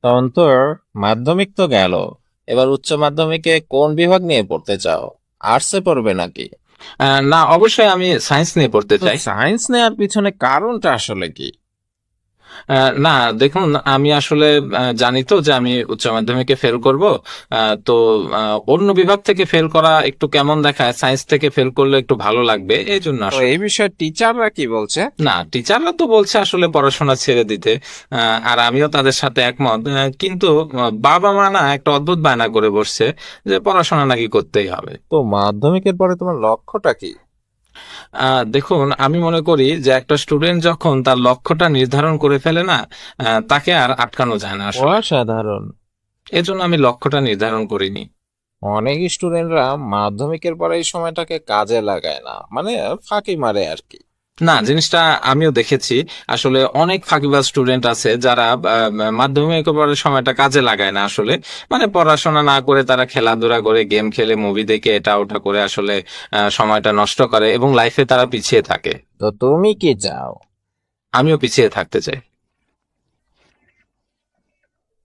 তখন তোর মাধ্যমিক তো গেল, এবার উচ্চ মাধ্যমিকে কোন বিভাগ নিয়ে পড়তে চাও? আর্টসে পড়বে নাকি? না, অবশ্যই আমি সায়েন্স নিয়ে পড়তে তো চাই। সায়েন্স নেওয়ার পিছনে কারণটা আসলে কি? না, দেখুন, আমি আসলে জানি তো যে আমি উচ্চ মাধ্যমিকে ফেল করব। তো অন্য বিভাগ থেকে ফেল করা একটু কেমন দেখায়, সায়েন্স থেকে ফেল করলে একটু ভালো লাগবে, এই জন্য তো আসলে। এই বিষয়ে টিচাররা কি বলছে? না, টিচাররা তো বলছে আসলে পড়াশোনা ছেড়ে দিতে। আর আমিও তাদের সাথে একমত। কিন্তু বাবা মা না একটা অদ্ভুত বায়না করে বসছে যে পড়াশোনা নাকি করতেই হবে। তো মাধ্যমিকের পরে তোমার লক্ষ্যটা কি? দেখুন, আমি মনে করি যে একটা স্টুডেন্ট যখন তার লক্ষ্যটা নির্ধারণ করে ফেলে না, তাকে আর আটকানো যায় না আসলে। অসাধারণ। এজন্য আমি লক্ষ্যটা নির্ধারণ করিনি। অনেক স্টুডেন্টরা মাধ্যমিকের পরে এই সময়টাকে কাজে লাগায় না, মানে ফাঁকি মারে আর কি। না, জিনিসটা আমিও দেখেছি। আসলে অনেক ফাঁকিবাজ স্টুডেন্ট আছে যারা মাধ্যমিক পড়ার সময়টা কাজে লাগায় না আসলে। মানে পড়াশোনা না করে তারা খেলাধুলা করে, গেম খেলে, মুভি দেখে, এটা ওটা করে আসলে সময়টা নষ্ট করে এবং লাইফে তারা পিছিয়ে থাকে। তো তুমি কি চাও? আমিও পিছিয়ে থাকতে চাই।